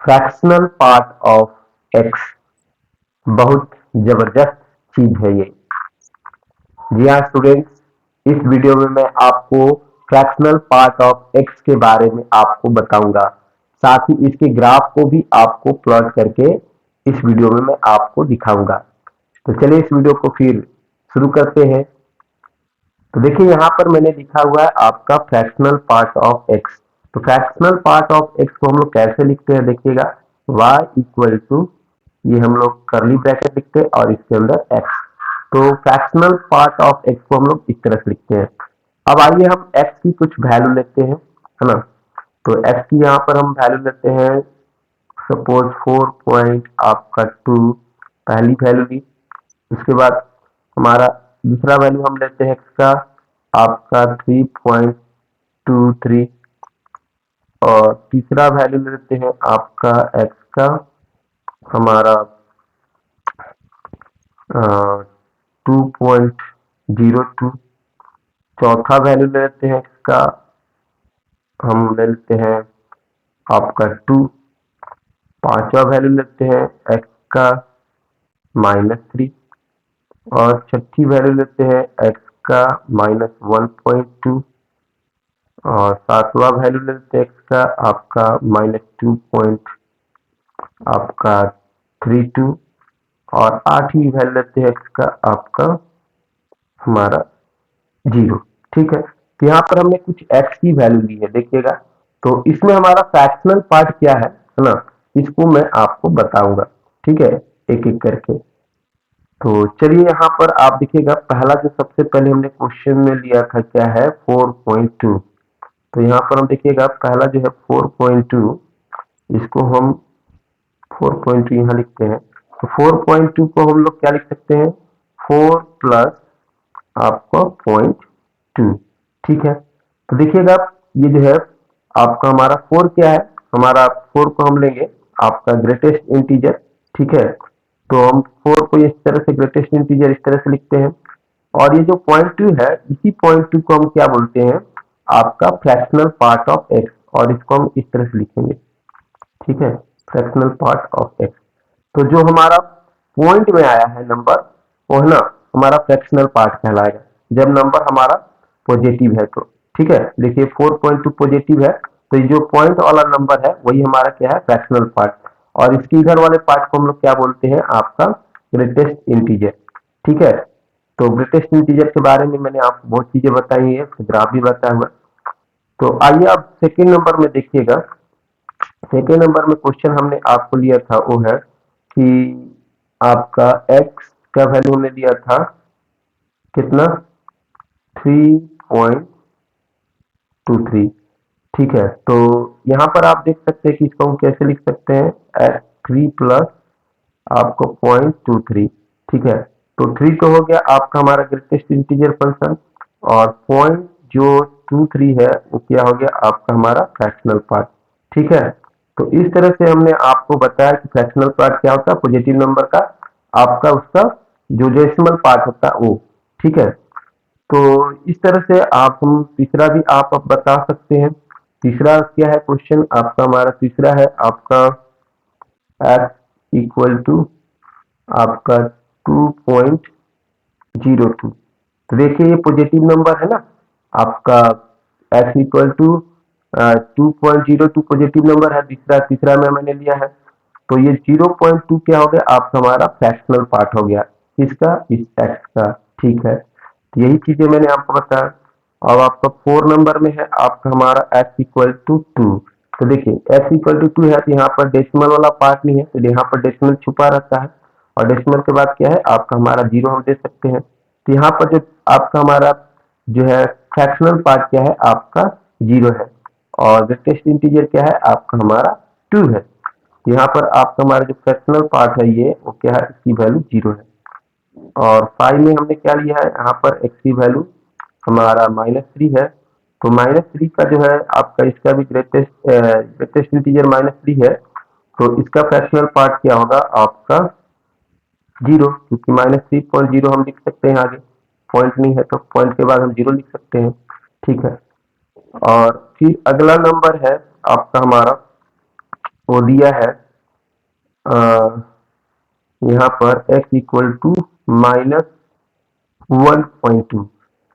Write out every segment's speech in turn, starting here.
Fractional part of x बहुत जबरदस्त चीज है ये। जी हाँ स्टूडेंट्स, इस वीडियो में मैं आपको फ्रैक्शनल पार्ट ऑफ एक्स के बारे में आपको बताऊंगा। साथ ही इसके ग्राफ को भी आपको प्लॉट करके इस वीडियो में मैं आपको दिखाऊंगा। तो चलिए इस वीडियो को फिर शुरू करते हैं। तो देखिए यहाँ पर मैंने लिखा हुआ है आपका फ्रैक्शनल पार्ट ऑफ एक्स। तो फ्रैक्शनल पार्ट ऑफ एक्स को हम लोग कैसे लिखते हैं देखिएगा, y इक्वल टू, ये हम लोग करली ब्रैकेट लिखते हैं और इसके अंदर x। तो फ्रैक्शनल पार्ट ऑफ एक्स को हम लोग इस तरह से लिखते हैं। अब आइए हम x की कुछ वैल्यू लेते हैं, है ना। तो x की यहाँ पर हम वैल्यू लेते हैं, सपोज 4 पॉइंट आपका 2 पहली वैल्यू ली। उसके बाद हमारा दूसरा वैल्यू हम लेते हैं x का, आपका 3.23, और तीसरा वैल्यू लेते हैं आपका x का हमारा 2.02। चौथा वैल्यू लेते हैं x का, हम ले लेते हैं आपका 2। पांचवा वैल्यू लेते हैं x का -3, और छठी वैल्यू लेते हैं x का -1.2, और सातवां वैल्यू लेते हैं x का आपका -2 आपका 32, और आठवीं वैल्यू लेते हैं x का आपका हमारा 0। ठीक है, तो यहाँ पर हमने कुछ x की वैल्यू ली है देखिएगा। तो इसमें हमारा फ्रैक्शनल पार्ट क्या है ना, इसको मैं आपको बताऊंगा। ठीक है, एक एक करके। तो चलिए यहाँ पर आप देखिएगा, पहला जो सबसे पहले हमने क्वेश्चन में लिया था क्या है, 4.2। तो यहाँ पर हम देखिएगा पहला जो है 4.2, इसको हम 4.2 यहाँ लिखते हैं। तो 4.2 को हम लोग क्या लिख सकते हैं, 4 प्लस आपका 0.2। ठीक है, तो देखिएगा ये जो है आपका हमारा 4 क्या है, हमारा 4 को हम लेंगे आपका ग्रेटेस्ट इंटीजर। ठीक है, तो हम 4 को इस तरह से ग्रेटेस्ट इंटीजर इस तरह से लिखते हैं, और ये जो 0.2 है, इसी 0.2 को हम क्या बोलते हैं, आपका फ्रैक्शनल पार्ट ऑफ एक्स, और इसको हम इस तरह से लिखेंगे। ठीक है, फ्रैक्शनल पार्ट ऑफ एक्स। तो जो हमारा पॉइंट में आया है नंबर, वो है ना हमारा फ्रैक्शनल पार्ट कहलाएगा, जब नंबर हमारा पॉजिटिव है तो। ठीक है, देखिए 4.2 पॉजिटिव है, तो ये जो पॉइंट वाला नंबर है वही हमारा क्या है, फ्रैक्शनल पार्ट। और इसके इधर वाले पार्ट को हम लोग क्या बोलते हैं, आपका ग्रेटेस्ट इंटीजर। ठीक है, तो ग्रेटेस्ट इंटीजर के बारे में मैंने आपको बहुत चीजें बताई है, ग्राफ भी बताया हुआ। तो आइए आप सेकेंड नंबर में देखिएगा। सेकेंड नंबर में क्वेश्चन हमने आपको लिया था वो है कि आपका x का वैल्यू हमने दिया था कितना, 3.23। ठीक है, तो यहाँ पर आप देख सकते हैं कि इसको हम कैसे लिख सकते हैं, 3 प्लस आपको 0.23। ठीक है, तो 3 तो हो गया आपका हमारा ग्रेटेस्ट इंटीजर फंक्शन, और पॉइंट जो 23 है वो क्या हो गया आपका हमारा फ्रैक्शनल पार्ट। ठीक है, तो इस तरह से हमने आपको बताया कि फ्रैक्शनल पार्ट क्या होता है, पॉजिटिव नंबर का आपका उसका जो डेसिमल पार्ट होता है वो। ठीक है, तो इस तरह से आप हम तीसरा भी आप अब बता सकते हैं। तीसरा क्या है क्वेश्चन आपका, हमारा तीसरा है आपका x इक्वल टू आपका 2.02। तो देखिए ये पॉजिटिव नंबर है ना आपका, x equal to 2.02 positive number है, तीसरा तीसरा में मैंने लिया है। तो ये 0.2 क्या हो गया आपका हमारा फ्रैक्शनल पार्ट हो गया, इसका इस x का। ठीक है, तो यही चीजें मैंने आपको बताया। अब आपका 4 नंबर में है आपका हमारा x इक्वल टू 2। तो देखिए x इक्वल टू 2 है, तो यहाँ पर डेसिमल वाला पार्ट नहीं है, तो यहाँ पर डेसिमल छुपा रहता है, और डेसिमल के बाद क्या है आपका हमारा 0 हम दे सकते हैं। तो यहाँ पर जो आपका हमारा जो है फ्रैक्शनल पार्ट क्या है आपका 0 है, और ग्रेटेस्ट इंटीजर क्या है आपका हमारा 2 है। यहाँ पर आपका हमारा जो फ्रैक्शनल पार्ट है ये वो क्या है, इसकी वैल्यू 0 है। और 5 में हमने क्या लिया है, यहाँ पर x की वैल्यू हमारा -3 है। तो -3 का जो है आपका इसका भी ग्रेटेस्ट इंटीजर -3 है, तो इसका फ्रैक्शनल पार्ट क्या होगा आपका 0, क्योंकि -3.0 हम लिख सकते हैं आगे, पॉइंट नहीं है तो पॉइंट के बाद हम 0 लिख सकते हैं। ठीक है, और फिर अगला नंबर है आपका हमारा वो दिया है यहाँ पर x इक्वल टू -1.2।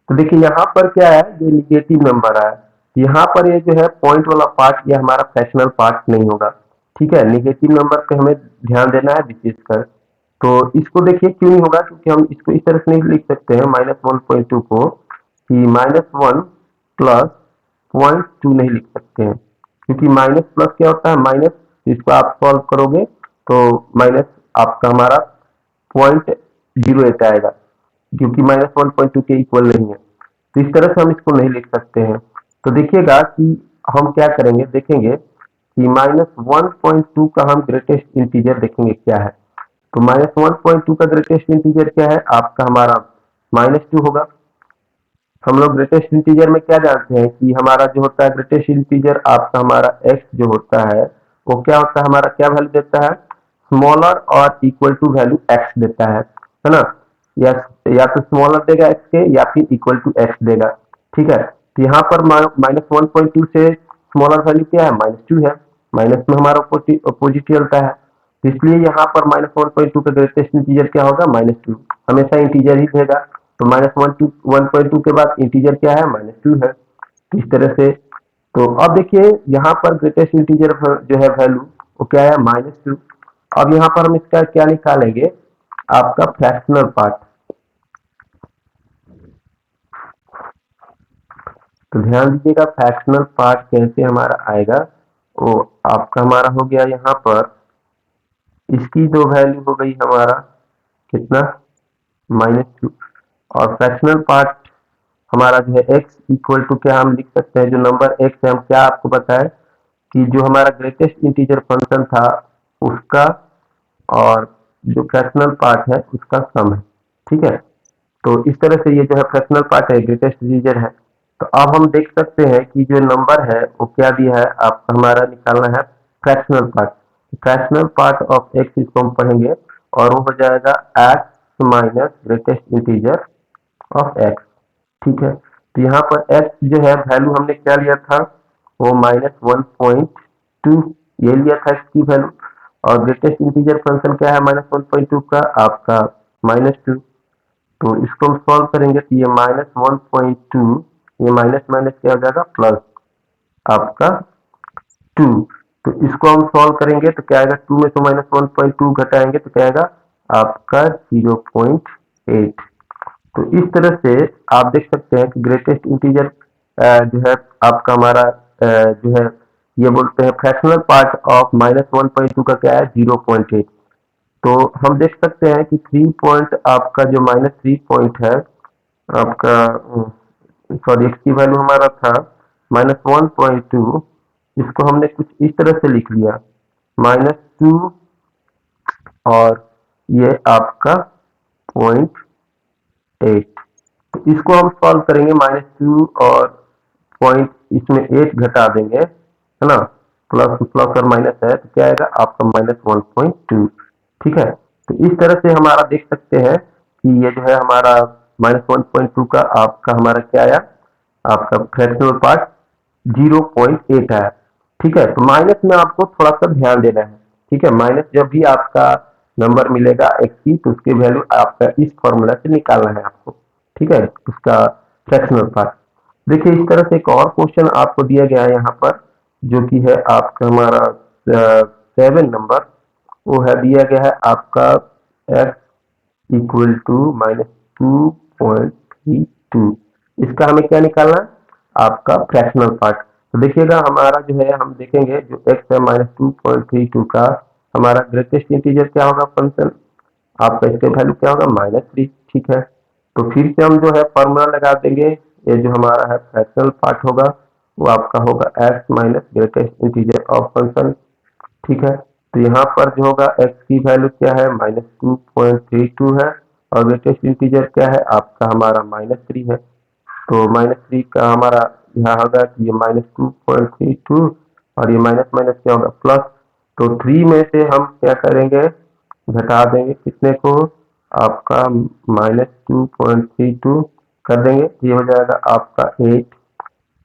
तो देखिए यहाँ पर क्या है, ये निगेटिव नंबर है। यहाँ पर ये जो है पॉइंट वाला पार्ट, ये हमारा फ्रैक्शनल पार्ट नहीं होगा। ठीक है, निगेटिव नंबर पे हमें ध्यान देना है विशेषकर। तो इसको देखिए क्यों नहीं होगा, क्योंकि हम इसको इस तरह से नहीं लिख सकते हैं -1.2 को कि -1 प्लस 0.2 नहीं लिख सकते हैं, क्योंकि माइनस प्लस क्या होता है, माइनस। इसको आप सॉल्व करोगे तो माइनस आपका हमारा 0.08 आएगा, क्योंकि -1.2 के इक्वल नहीं है। तो इस तरह से हम इसको नहीं लिख सकते हैं। तो देखिएगा कि हम क्या करेंगे, देखेंगे कि -1.2 का हम ग्रेटेस्ट इंटीजर देखेंगे क्या है। तो -1.2 का ग्रेटेस्ट इंटीजर क्या है, आपका हमारा -2 होगा। हम लोग ग्रेटेस्ट इंटीजर में क्या जानते हैं कि हमारा जो होता है ग्रेटेस्ट इंटीजर, आपका हमारा x जो होता है वो क्या होता है, हमारा क्या वैल्यू देता है, स्मॉलर और इक्वल टू वैल्यू x देता है ना। या या तो स्मॉलर देगा x के, या फिर इक्वल टू x देगा। ठीक है, तो यहाँ पर -1.2 से स्मॉलर वैल्यू क्या है, -2 है। माइनस में हमारा अपोजिट चलता है, तो इसलिए यहाँ पर -1.2 का ग्रेटेस्ट इंटीजर क्या होगा, -2। हमेशा इंटीजर ही देगा, तो -1.2 के बाद इंटीजर क्या है, -2 है। तो इस तरह से, तो अब देखिए यहाँ पर ग्रेटेस्ट इंटीजर जो है वैल्यू वो क्या है, -2। अब यहाँ पर हम इसका क्या निकालेंगे, आपका फ्रैक्शनल पार्ट। तो ध्यान दीजिएगा फ्रैक्शनल पार्ट कैसे हमारा आएगा। वो आपका हमारा हो गया यहाँ पर, इसकी जो वैल्यू हो गई हमारा कितना, -2। और फ्रैक्शनल पार्ट हमारा जो है x इक्वल टू क्या हम लिख सकते हैं, जो नंबर x है, हम क्या आपको बताएं कि जो हमारा ग्रेटेस्ट इंटीजर फंक्शन था उसका और जो फ्रैक्शनल पार्ट है उसका सम है। ठीक है, तो इस तरह से ये जो है फ्रैक्शनल पार्ट है, ग्रेटेस्ट इंटीजर है। तो अब हम देख सकते हैं कि जो नंबर है वो क्या दिया है, आपका हमारा निकालना है fractional part. Fractional part of x इसको हम पढ़ेंगे, और वो हो जाएगा x minus greatest integer of x. ठीक है, तो यहाँ पर एक्स जो है वैल्यू हमने क्या लिया था, वो -1.2 ये लिया था एक्स की वैल्यू। और ग्रेटेस्ट इंटीजर फंक्शन क्या है -1.2 का, आपका -2। तो इसको हम सॉल्व करेंगे तो ये -1.2, ये माइनस माइनस क्या हो जाएगा, प्लस आपका 2। तो इसको हम सॉल्व करेंगे तो क्या आएगा, 2 में से -1.2 घटाएंगे तो क्या आएगा, आपका 0.8। तो इस तरह से आप देख सकते हैं कि ग्रेटेस्ट इंटीजर जो है आपका हमारा जो है, ये बोलते हैं फ्रैक्शनल पार्ट ऑफ -1.2 का क्या है, 0.8। तो हम देख सकते हैं कि 3 पॉइंट आपका जो -3 पॉइंट है आपका, सॉरी एक्स की वैल्यू हमारा था -1.2, इसको हमने कुछ इस तरह से लिख लिया, -2 और ये आपका 0.8। तो इसको हम सॉल्व करेंगे, -2 और पॉइंट इसमें 8 घटा देंगे, है ना। प्लस प्लस और माइनस है तो क्या आएगा आपका -1.2। ठीक है, तो इस तरह से हमारा देख सकते हैं कि ये जो है हमारा -1.2 का आपका हमारा क्या आया, आपका फ्रैक्शनल पार्ट 0.8 आया। ठीक है, तो माइनस में आपको थोड़ा सा ध्यान देना है। ठीक है, माइनस जब भी आपका नंबर मिलेगा एक्स की, तो उसकी वैल्यू आपका इस फॉर्मूला से निकालना है आपको। ठीक है, उसका फ्रैक्शनल पार्ट। देखिए इस तरह से एक और क्वेश्चन आपको दिया गया है यहाँ पर, जो कि है आपका हमारा 7 नंबर। वो है दिया गया है आपका एक्स इक्वल टू -2.32। इसका हमें क्या निकालना है, आपका फ्रैक्शनल पार्ट। तो देखिएगा हमारा जो है, हम देखेंगे जो एक्स है -2.32 का हमारा ग्रेटेस्ट इंटीजर क्या होगा फंक्शन, आपका इसका वैल्यू क्या होगा, -3। ठीक है, तो फिर से हम जो है फॉर्मूला लगा देंगे, ये जो हमारा है फ्रैक्शनल पार्ट होगा वो आपका होगा x minus greatest integer of function. ठीक है, तो यहाँ पर जो होगा एक्स की वैल्यू क्या है, -2.32 है, और ग्रेटेस्ट इंटीजर क्या है आपका हमारा -3 है। तो -3 का हमारा यहाँ होगा कि ये -2.32, और ये माइनस माइनस क्या होगा, प्लस। तो 3 में से हम क्या करेंगे, घटा देंगे कितने को, आपका -2.32 कर देंगे, ये हो जाएगा आपका 8,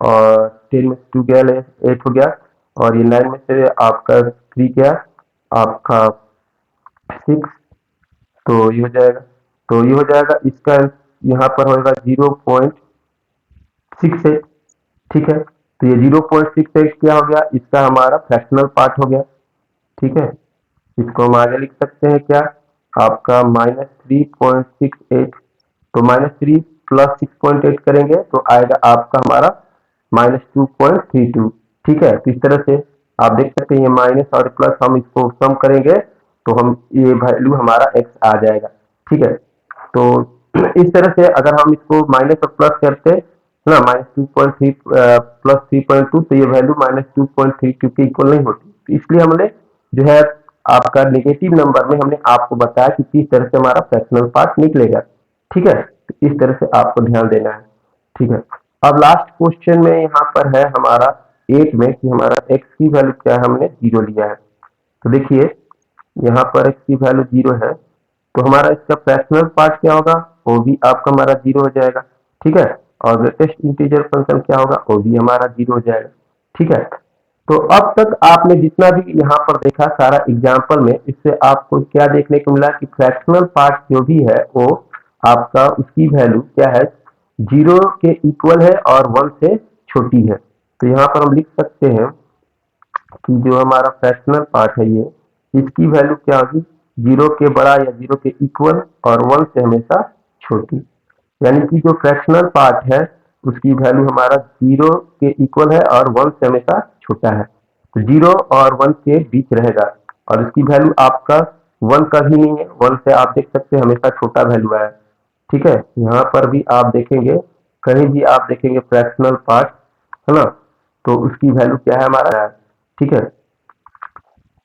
और 10 में 2 गया, 8 हो गया। और ये 9 में से आपका 3 क्या, आपका 6, तो ये हो जाएगा, तो ये हो जाएगा इसका, यहाँ पर होगा 0.68। ठीक है, तो ये 0.68 क्या हो गया, इसका हमारा फ्रैक्शनल पार्ट हो गया। ठीक है, इसको हम आगे लिख सकते हैं क्या, आपका -3.68, तो -3 प्लस 6.8 करेंगे तो आएगा आपका हमारा -2.32। ठीक है, तो इस तरह से आप देख सकते हैं ये माइनस और प्लस हम इसको सम करेंगे तो हम ये वैल्यू हमारा x आ जाएगा। ठीक है, तो इस तरह से अगर हम इसको माइनस और प्लस करते हैं ना, -2.3 प्लस 3.2, तो ये वैल्यू -2.32 के इक्वल नहीं होती, तो इसलिए हमने जो है आपका नेगेटिव नंबर में हमने आपको बताया कि किस तरह से हमारा फ्रैक्शनल पार्ट निकलेगा। ठीक है, तो इस तरह से आपको ध्यान देना है। ठीक है, अब लास्ट क्वेश्चन में यहाँ पर है हमारा 8 में कि हमारा x की वैल्यू क्या है, हमने 0 लिया है। तो देखिए यहाँ पर x की वैल्यू 0 है, तो हमारा इसका फ्रैक्शनल पार्ट क्या होगा, वो भी आपका हमारा 0 हो जाएगा। ठीक है, और ग्रेटेस्ट इंटीजर फंक्शन क्या होगा, वो भी हमारा 0 हो जाएगा। ठीक है, तो अब तक आपने जितना भी यहाँ पर देखा सारा एग्जाम्पल में, इससे आपको क्या देखने को मिला कि फ्रैक्शनल पार्ट जो भी है वो आपका उसकी वैल्यू क्या है, 0 के इक्वल है और 1 से छोटी है। तो यहाँ पर हम लिख सकते हैं कि जो हमारा फ्रैक्शनल पार्ट है ये, इसकी वैल्यू क्या होगी, 0 के बड़ा या 0 के इक्वल और 1 से हमेशा छोटी। यानी कि जो फ्रैक्शनल पार्ट है उसकी वैल्यू हमारा 0 के इक्वल है और 1 से हमेशा छोटा है, तो 0 और 1 के बीच रहेगा, और इसकी वैल्यू आपका 1 कभी नहीं है, 1 से आप देख सकते हैं हमेशा छोटा वैल्यू आया। ठीक है, यहाँ पर भी आप देखेंगे, कहीं भी आप देखेंगे फ्रैक्शनल पार्ट है ना, तो उसकी वैल्यू क्या है हमारा। ठीक है,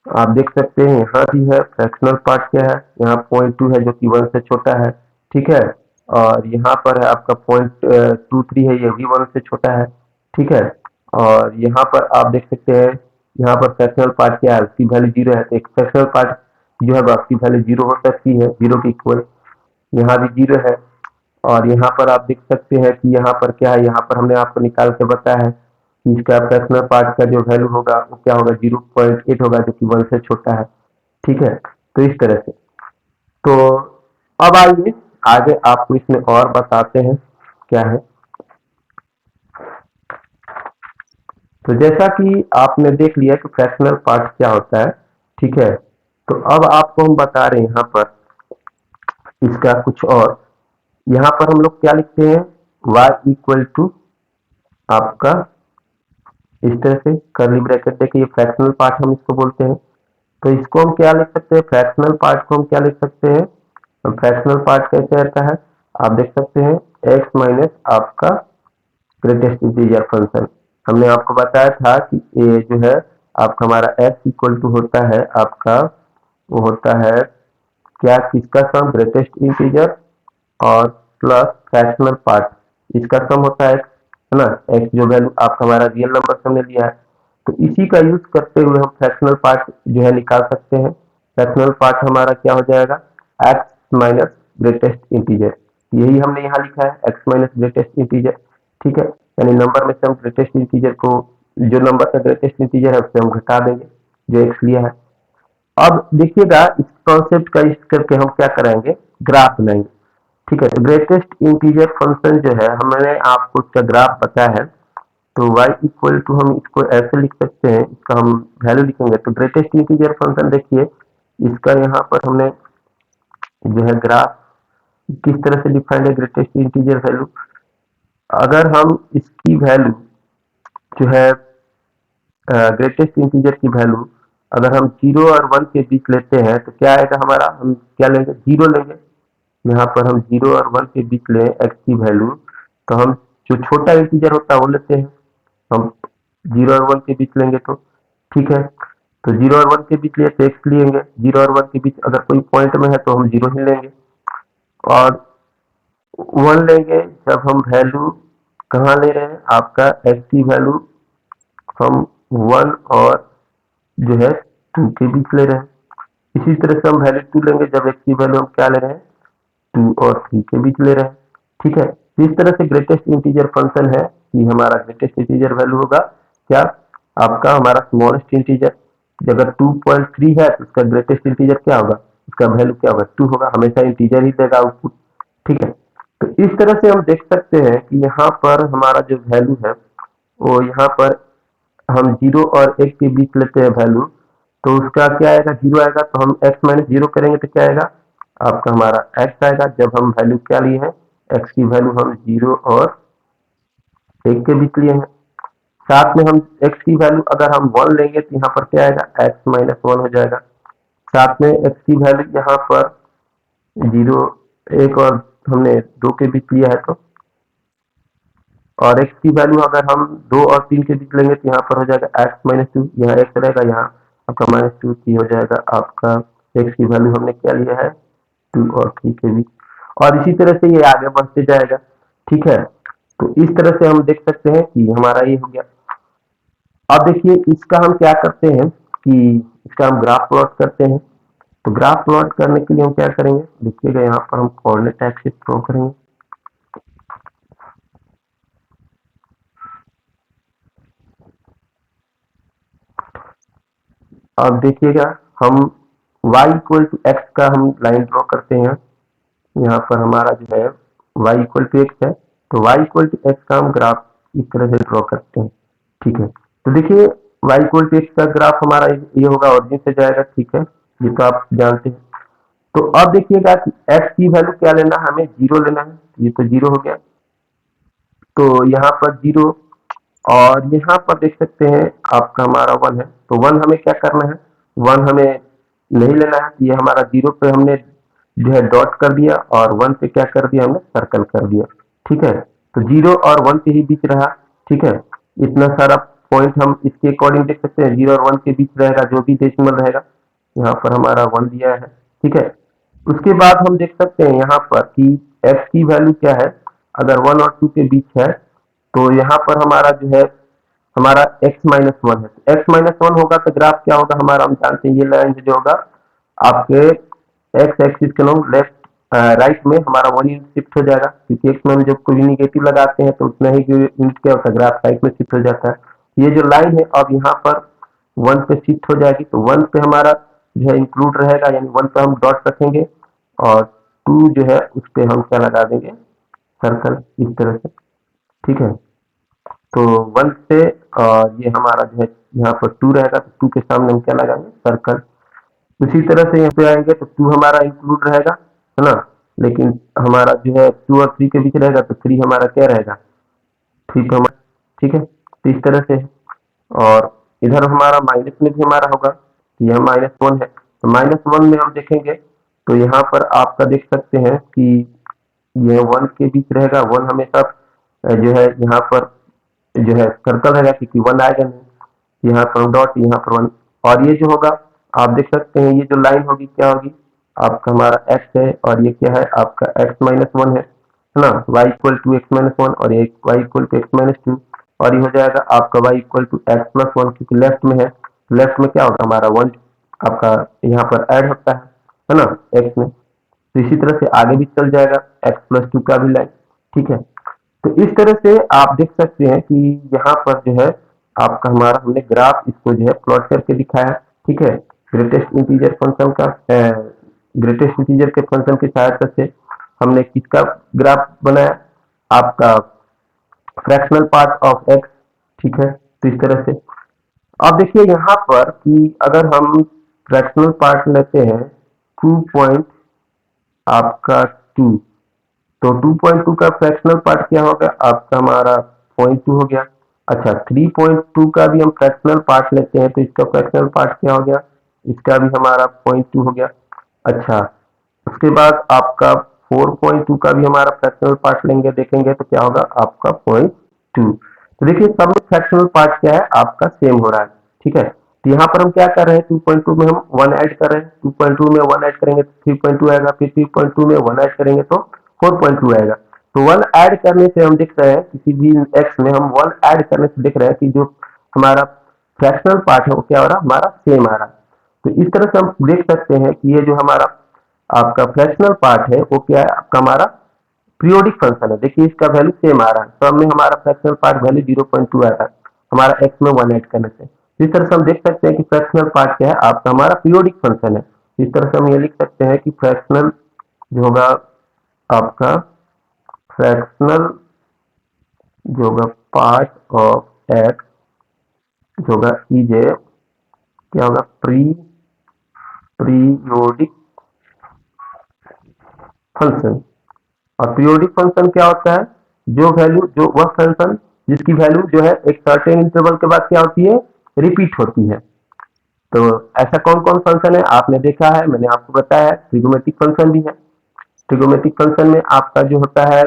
आप देख सकते हैं यहाँ भी है फ्रैक्शनल पार्ट क्या है, यहाँ 0.2 है जो कि 1 से छोटा है। ठीक है, और यहाँ पर है आपका 0.23 है, ये भी 1 से छोटा है। ठीक है, और यहाँ पर आप देख सकते हैं यहाँ पर फ्रैक्शनल पार्ट क्या है, उसकी वैल्यू 0 है, तो एक फ्रैक्शनल पार्ट जो है उसकी वैल्यू 0 हो सकती है, 0 के इक्वल, यहाँ भी 0 है। और यहाँ पर आप देख सकते हैं कि यहाँ पर क्या है, यहाँ पर हमने आपको निकाल के बताया है कि इसका फ्रैक्शनल पार्ट का जो वैल्यू होगा वो क्या होगा, 0.8 होगा जो कि 1 से छोटा है। ठीक है, तो इस तरह से, तो अब आइए आगे आपको इसमें और बताते हैं क्या है। तो जैसा कि आपने देख लिया कि फ्रैक्शनल पार्ट क्या होता है। ठीक है, तो अब आपको हम बता रहे हैं यहाँ पर इसका कुछ और, यहाँ पर हम लोग क्या लिखते हैं, y इक्वल टू आपका इस तरह से कर्ली ब्रैकेट देके, ये फ्रैक्शनल पार्ट हम इसको बोलते हैं। तो इसको हम क्या लिख सकते हैं, फ्रैक्शनल पार्ट को हम क्या लिख सकते हैं, फ्रैक्शनल पार्ट कैसे रहता है, आप देख सकते हैं x माइनस आपका ग्रेटेस्ट इंटीजर फंक्शन। हमने आपको बताया था कि ये जो है आपका हमारा x इक्वल टू होता है आपका, वो होता है क्या, किसका सम, ग्रेटेस्ट इंटीजर और प्लस फ्रैक्शनल पार्ट, इसका सम होता है ना, x जो वैल्यू आपका हमारा रियल नंबर हमने लिया है, तो इसी का यूज करते हुए हम फ्रैक्शनल पार्ट जो है निकाल सकते हैं। फ्रैक्शनल पार्ट हमारा क्या हो जाएगा, x माइनस ग्रेटेस्ट इंटीजर, यही हमने यहाँ लिखा है x माइनस ग्रेटेस्ट इंटीजर। ठीक है, यानी नंबर में से हम ग्रेटेस्ट इंटीजर को, जो नंबर का ग्रेटेस्ट इंटीजर है उससे हम घटा देंगे जो x लिया है। अब देखिएगा इस कॉन्सेप्ट का यूज करके हम क्या करेंगे, ग्राफ बनाएंगे। ठीक है, तो ग्रेटेस्ट इंटीजर फंक्शन जो है हमने आपको उसका ग्राफ बताया है, तो y इक्वल टू हम इसको ऐसे लिख सकते हैं, इसका हम वैल्यू लिखेंगे, तो ग्रेटेस्ट इंटीजर फंक्शन देखिए इसका यहाँ पर हमने जो है ग्राफ किस तरह से डिफाइंड है, ग्रेटेस्ट इंटीजर वैल्यू, अगर हम इसकी वैल्यू जो है ग्रेटेस्ट इंटीजर की वैल्यू अगर हम 0 और 1 के बीच लेते हैं तो क्या आएगा हमारा, हम क्या लेंगे, 0 लेंगे। यहाँ पर हम 0 और 1 के बीच लें x की वैल्यू, तो हम जो छोटा इंटीजर होता है वो लेते हैं, हम 0 और 1 के बीच लेंगे तो। ठीक है, तो 0 और 1 के बीच लिए तो x लेंगे, 0 और 1 के बीच अगर कोई पॉइंट में है तो हम 0 ही लेंगे, और 1 लेंगे जब हम वैल्यू कहाँ ले रहे हैं, आपका x की वैल्यू हम 1 और जो है 2 के बीच ले रहे हैं। इसी तरह से हम वैल्यू 2 लेंगे जब x की वैल्यू हम क्या ले रहे हैं, 2 और 3 के बीच ले रहे हैं। ठीक है, तो इस तरह से ग्रेटेस्ट इंटीजर फंक्शन है कि हमारा ग्रेटेस्ट इंटीजर वैल्यू होगा क्या, आपका हमारा स्मॉलेस्ट इंटीजर, अगर 2.3 है तो उसका ग्रेटेस्ट इंटीजर क्या होगा, उसका वैल्यू क्या होगा, 2 होगा, हमेशा इंटीजर ही देगा आउटपुट। ठीक है, तो इस तरह से हम देख सकते हैं कि यहाँ पर हमारा जो वैल्यू है वो यहाँ पर हम 0 और 1 के बीच लेते हैं वैल्यू, तो उसका क्या आएगा, 0 आएगा, तो हम x माइनस 0 करेंगे तो क्या आएगा, आपका हमारा x आएगा। जब हम वैल्यू क्या लिए हैं, x की वैल्यू हम 0 और 1 के बीच लिए हैं। साथ में हम x की वैल्यू अगर हम 1 लेंगे तो यहाँ पर क्या आएगा, x माइनस 1 हो जाएगा। साथ में x की वैल्यू यहाँ पर 0, 1 और हमने 2 के बीच लिया है, तो और x की वैल्यू अगर हम 2 और 3 के बीच लेंगे तो यहाँ पर हो जाएगा x माइनस 2, यहाँ x रहेगा, यहाँ आपका माइनस 2 3 हो जाएगा। आपका x की वैल्यू हमने क्या लिया है, 2 और 3 के बीच, और इसी तरह से ये आगे बढ़ते जाएगा। ठीक है, तो इस तरह से हम देख सकते हैं कि हमारा ये हो गया। अब देखिए इसका हम क्या करते हैं कि इसका हम ग्राफ प्लॉट करते हैं। तो ग्राफ प्लॉट करने के लिए हम क्या करेंगे, देखिएगा यहाँ पर हम कोऑर्डिनेट एक्सिस ड्रॉ करेंगे। अब देखिएगा हम y इक्वल टू एक्स का हम लाइन ड्रॉ करते हैं। यहाँ पर हमारा जो है y इक्वल टू एक्स है, तो y इक्वल टू एक्स का हम ग्राफ इस तरह से ड्रॉ करते हैं। ठीक है, तो देखिए y इक्वल टू एक्स का ग्राफ हमारा ये होगा, ओरिजिन से जाएगा। ठीक है, ये तो आप जानते हैं। तो अब देखिएगा कि x की वैल्यू क्या लेना है, हमें 0 लेना है, ये तो 0 हो गया, तो यहाँ पर 0, और यहाँ पर देख सकते हैं आपका हमारा 1 है, तो 1 हमें क्या करना है, 1 हमें नहीं लेना है, ये हमारा 0 पे हमने जो है डॉट कर दिया, और 1 पे क्या कर दिया, हमने सर्कल कर दिया। ठीक है, तो 0 और 1 के ही बीच रहा। ठीक है, इतना सारा पॉइंट हम इसके अकॉर्डिंग देख सकते हैं, 0 और 1 के बीच रहेगा, जो भी डेसिमल रहेगा। यहाँ पर हमारा 1 दिया है। ठीक है, उसके बाद हम देख सकते हैं यहाँ पर कि x की वैल्यू क्या है, अगर 1 और 2 के बीच है, तो यहाँ पर हमारा जो है हमारा x माइनस 1 है। x माइनस 1 होगा तो ग्राफ क्या होगा हमारा, हम जानते हैं ये लाइन जो होगा आपके x एक्सिस के लॉन्ग लेफ्ट राइट में हमारा 1 यूनिट शिफ्ट हो जाएगा, क्योंकि x में हम जब कोई निगेटिव लगाते हैं तो उतना ही यूनिट क्या होता है, ग्राफ राइट में शिफ्ट हो जाता है। ये जो लाइन है अब यहाँ पर 1 पे शिफ्ट हो जाएगी, तो 1 पे हमारा जो है इंक्लूड रहेगा, यानी 1 पे हम डॉट रखेंगे, और 2 जो है उस पे हम क्या लगा देंगे, सर्कल, इस तरह से। ठीक है, तो 1 से और ये हमारा जो है यहाँ पर 2 रहेगा, तो 2 के सामने हम क्या लगाएंगे, सर्कल। उसी तरह से यहाँ पे आएंगे तो 2 हमारा इंक्लूड रहेगा, है ना, लेकिन हमारा जो है 2 और 3 के बीच रहेगा, तो 3 हमारा क्या रहेगा, 3 पे हमारा। ठीक है, तो इस तरह से है। और इधर हमारा माइनस में भी हमारा होगा, यह -1 है, तो -1 में हम देखेंगे तो यहाँ पर आपका देख सकते हैं कि यह 1 के बीच रहेगा। 1 हमेशा जो है यहाँ पर जो है सर्कल रहेगा, क्योंकि 1 आएगा नहीं, यहाँ पर डॉट, यहाँ पर 1, और ये जो होगा आप देख सकते हैं, ये जो लाइन होगी क्या होगी, आपका हमारा x है, और ये क्या है आपका x माइनस 1 है ना, y equal to X minus 1, और ये y equal to X minus 2, और ये हो जाएगा आपका y equal to X plus 1, क्योंकि लेफ्ट में है, लेफ्ट में क्या होगा हमारा 1 आपका यहाँ पर ऐड होता है ना, x में, तो इसी तरह से आगे भी चल जाएगा x प्लस 2 का भी लाइन। ठीक है, तो इस तरह से आप देख सकते हैं कि यहाँ पर जो है आपका हमारा हमने ग्राफ इसको जो है प्लॉट करके दिखाया। ठीक है, ग्रेटेस्ट इंटीजर फंक्शन का ग्रेटेस्ट इंटीजर के फंक्शन की सहायता से हमने किसका ग्राफ बनाया, आपका फ्रैक्शनल पार्ट ऑफ एक्स। ठीक है, तो इस तरह से अब देखिए यहाँ पर कि अगर हम फ्रैक्शनल पार्ट लेते हैं 2 पॉइंट आपका 2, तो 2.2 का फ्रैक्शनल पार्ट क्या होगा, आपका हमारा 0.2 हो गया। अच्छा, 3.2 का भी हम फ्रैक्शनल पार्ट लेते हैं, तो इसका फ्रैक्शनल पार्ट क्या हो गया, इसका भी हमारा 0.2 हो गया। अच्छा, उसके बाद आपका 4.2 का भी हमारा फ्रैक्शनल पार्ट लेंगे, देखेंगे तो क्या होगा आपका 0.2। तो देखिए सब में फ्रैक्शनल पार्ट क्या है आपका सेम हो रहा है। ठीक है, तो यहाँ पर हम क्या कर रहे हैं, 2.2 में हम 1 ऐड कर रहे हैं, 2.2 में 1 ऐड करेंगे तो 3.2 आएगा, फिर 3.2 में 1 ऐड करेंगे तो 4.2 आएगा। तो 1 ऐड करने से हम देख रहे हैं, किसी भी एक्स में हम 1 ऐड करने से देख रहे हैं कि जो हमारा फ्रैक्शनल पार्ट है वो क्या हो रहा है, हमारा सेम आ रहा है। तो इस तरह से हम देख सकते हैं कि ये जो हमारा आपका फ्रैक्शनल पार्ट है वो क्या है, आपका हमारा पीरियोडिक फंक्शन है। देखिए इसका वैल्यू सेम आ रहा है, तो हमें हमारा फ्रैक्शनल पार्ट वैल्यू 0.2 आ रहा है। हमारा एक्स में 1 ऐड करने से। इस तरह से हम देख सकते हैं कि फ्रैक्शनल पार्ट क्या है, आपका हमारा पीरियोडिक फंक्शन है। इस तरह से हम ये लिख सकते हैं कि फ्रैक्शनल जो होगा आपका फ्रैक्शनल जो होगा पार्ट ऑफ एक्स जो होगा इज ए क्या होगा पीरियोडिक फंक्शन। और पीरियोडिक फंक्शन क्या होता है, जो वैल्यू जो वह फंक्शन जिसकी वैल्यू जो है एक सर्टेन इंटरवल के बाद क्या होती है, रिपीट होती है। तो ऐसा कौन कौन फंक्शन है आपने देखा है, मैंने आपको बताया है, ट्रिगोमेट्रिक फंक्शन भी है। ट्रिगोमेट्रिक फंक्शन में आपका जो होता है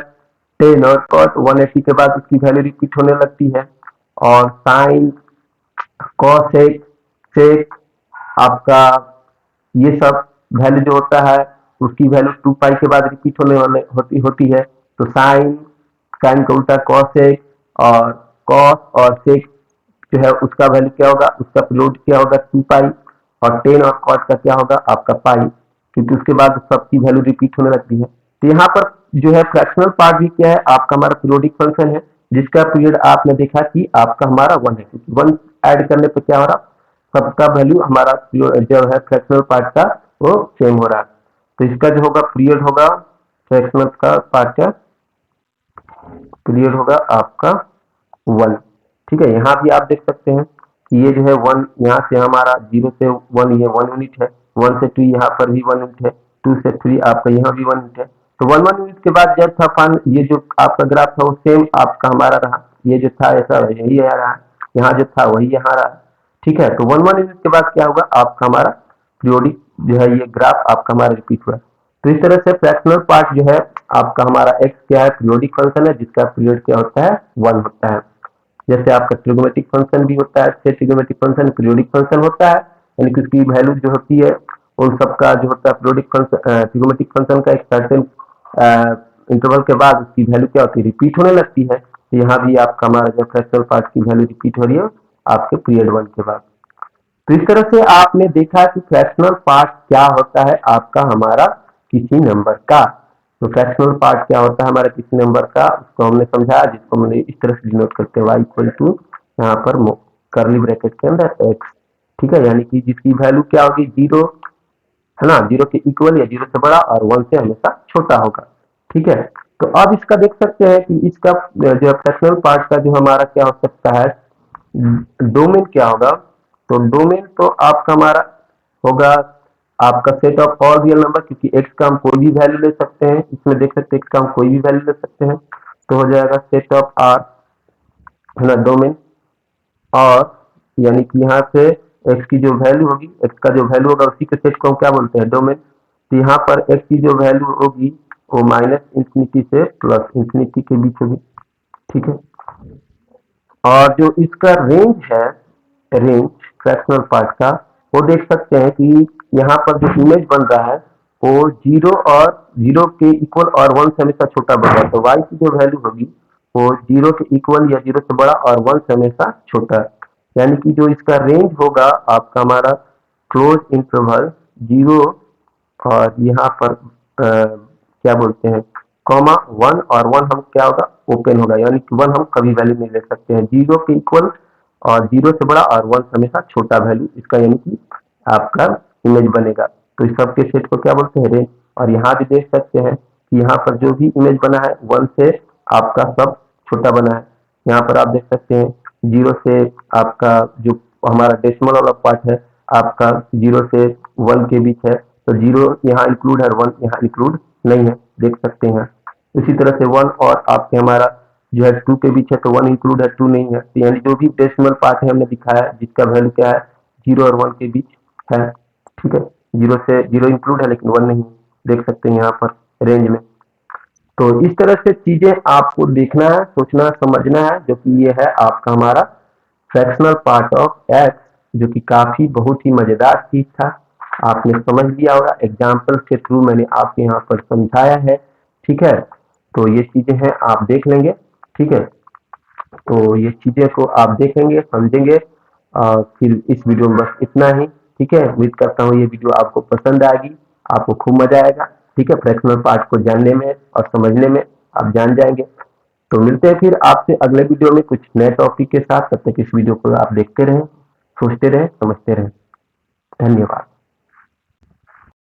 टेन और कॉट 180 के बाद उसकी वैल्यू रिपीट होने लगती है, और साइन कॉसेक सेक आपका ये सब वैल्यू जो होता है उसकी वैल्यू 2 पाई के बाद रिपीट होने वाले होती है। तो साइन साइन का उल्टा कॉसेक, और कॉस और सेक जो है उसका वैल्यू क्या होगा, उसका पीरियड क्या होगा 2 पाई, और टेन और कॉट का क्या होगा आपका पाई, क्योंकि उसके बाद सबकी वैल्यू रिपीट होने लगती है। तो यहाँ पर जो है फ्रैक्शनल पार्ट भी क्या है, आपका हमारा पीरियोडिक फंक्शन है, जिसका पीरियड आपने देखा कि आपका हमारा 1 है, क्योंकि 1 ऐड करने पर क्या हो रहा, सबका वैल्यू हमारा जो है फ्रैक्शनल पार्ट का वो सेम हो रहा है। तो इसका जो होगा पीरियड होगा फ्रैक्शनल का पार्ट का पीरियड होगा आपका 1। ठीक है, यहाँ भी आप देख सकते हैं कि ये जो है 1, यहाँ से हमारा 0 से 1 ये 1 यूनिट है, 1 से 2 यहाँ पर भी 1 यूनिट है, 2 से 3 आपका यहाँ भी 1 यूनिट है। तो 1 1 यूनिट के बाद जब था फन ये जो आपका ग्राफ था वो सेम आपका हमारा रहा, ये जो था ऐसा यही आ रहा है, यहाँ जो था वही यहाँ रहा। ठीक है, तो 1 1 यूनिट के बाद क्या होगा आपका हमारा पीरियोडिक जो है ये ग्राफ आपका हमारा रिपीट हुआ। तो इस तरह से फ्रैक्शनल पार्ट जो है आपका हमारा एक्स क्या है, पीरियोडिक फंक्शन है जिसका पीरियड क्या होता है 1 होता है। जैसे आपका ट्रिगोमेट्रिक फंक्शन भी होता है, ट्रिगोमेट्रिक फंक्शन पीरियोडिक फंक्शन होता है, यानी कि उसकी वैल्यू जो होती है उन सबका जो होता है पीरियोडिक फंक्शन ट्रिगोमेट्रिक फंक्शन का एक सर्टेन इंटरवल के बाद उसकी वैल्यू क्या होती है, रिपीट होने लगती है। तो यहाँ भी आपका हमारा जो फ्रैक्शनल पार्ट की वैल्यू रिपीट हो रही है आपके पीरियड 1 के बाद। तो इस तरह से आपने देखा कि फ्रैक्शनल पार्ट क्या होता है आपका हमारा किसी नंबर का। तो फ्रैक्शनल पार्ट क्या होता है हमारा किसी नंबर का, उसको हमने समझाया, जिसको हमने इस तरह से डिनोट करते हैं y इक्वल टू यहाँ पर करली ब्रैकेट के अंदर x। ठीक है, यानी कि जिसकी वैल्यू क्या होगी 0 है ना, 0 के इक्वल या 0 से बड़ा और 1 से हमेशा छोटा होगा। ठीक है, तो अब इसका देख सकते हैं कि इसका जो फ्रैक्शनल पार्ट का जो हमारा क्या हो सकता है, डोमेन क्या होगा। तो डोमेन तो आपका हमारा होगा आपका set of all real number, क्योंकि x का हम कोई भी वैल्यू ले सकते हैं, इसमें देख सकते हैं x का हम कोई भी वैल्यू ले सकते हैं, तो हो जाएगा सेट ऑफ r है ना डोमेन। और यानी कि यहाँ से x की जो वैल्यू होगी, x का जो वैल्यू होगा उसी के सेट को हम क्या बोलते हैं डोमेन। तो यहाँ पर x की जो वैल्यू होगी वो -इंफिनिटी से +इंफिनिटी के बीच होगी। ठीक है, और जो इसका रेंज है, रेंज फ्रैक्शनल पार्ट का, वो देख सकते हैं कि यहाँ पर जो इमेज बन रहा है वो 0 के इक्वल और 1 से हमेशा छोटा बन रहा है। तो y की जो वैल्यू होगी वो 0 के इक्वल या 0 से बड़ा और 1 से हमेशा छोटा, यानी कि जो इसका रेंज होगा आपका हमारा क्लोज इंटरवल 0 और यहाँ पर क्या बोलते हैं कॉमा 1, और 1 हम क्या होगा ओपन होगा, यानी कि 1 हम कभी वैल्यू नहीं ले सकते हैं, 0 के इक्वल और 0 से बड़ा और 1 से हमेशा छोटा वैल्यू इसका, यानी कि आपका इमेज बनेगा। तो इस सब के सेट को क्या बोलते हैं रेंज। और यहाँ भी देख सकते हैं कि यहाँ पर जो भी इमेज बना है 1 से आपका सब छोटा बना है। यहाँ पर आप देख सकते हैं 0 से आपका जो हमारा डेसिमल वाला पार्ट है आपका 0 से 1 के बीच है, तो 0 यहाँ इंक्लूड है, 1 यहाँ इंक्लूड नहीं है, देख सकते हैं। इसी तरह से 1 और आपके हमारा जो है 2 के बीच है, तो 1 इंक्लूड है, 2 नहीं है। तो यानी जो भी डेसिमल पार्ट है हमने दिखाया जिसका वैल्यू क्या है 0 और 1 के बीच है। ठीक है, 0 से 0 इंक्लूड है लेकिन 1 नहीं, देख सकते हैं यहाँ पर रेंज में। तो इस तरह से चीजें आपको देखना है, सोचना समझना है, जो कि ये है आपका हमारा फ्रैक्शनल पार्ट ऑफ एक्स, जो कि काफी बहुत ही मजेदार चीज था। आपने समझ लिया होगा, एग्जाम्पल के थ्रू मैंने आपके यहाँ पर समझाया है। ठीक है, तो ये चीजें हैं आप देख लेंगे। ठीक है, तो ये चीजें को आप देखेंगे समझेंगे, और फिर इस वीडियो में बस इतना ही। ठीक है, उम्मीद करता हूँ ये वीडियो आपको पसंद आएगी, आपको खूब मजा आएगा। ठीक है, फ्रैक्शनल पार्ट को जानने में और समझने में आप जान जाएंगे। तो मिलते हैं फिर आपसे अगले वीडियो में कुछ नए टॉपिक के साथ। तब तक इस वीडियो को आप देखते रहें, सोचते रहें, समझते रहें। धन्यवाद।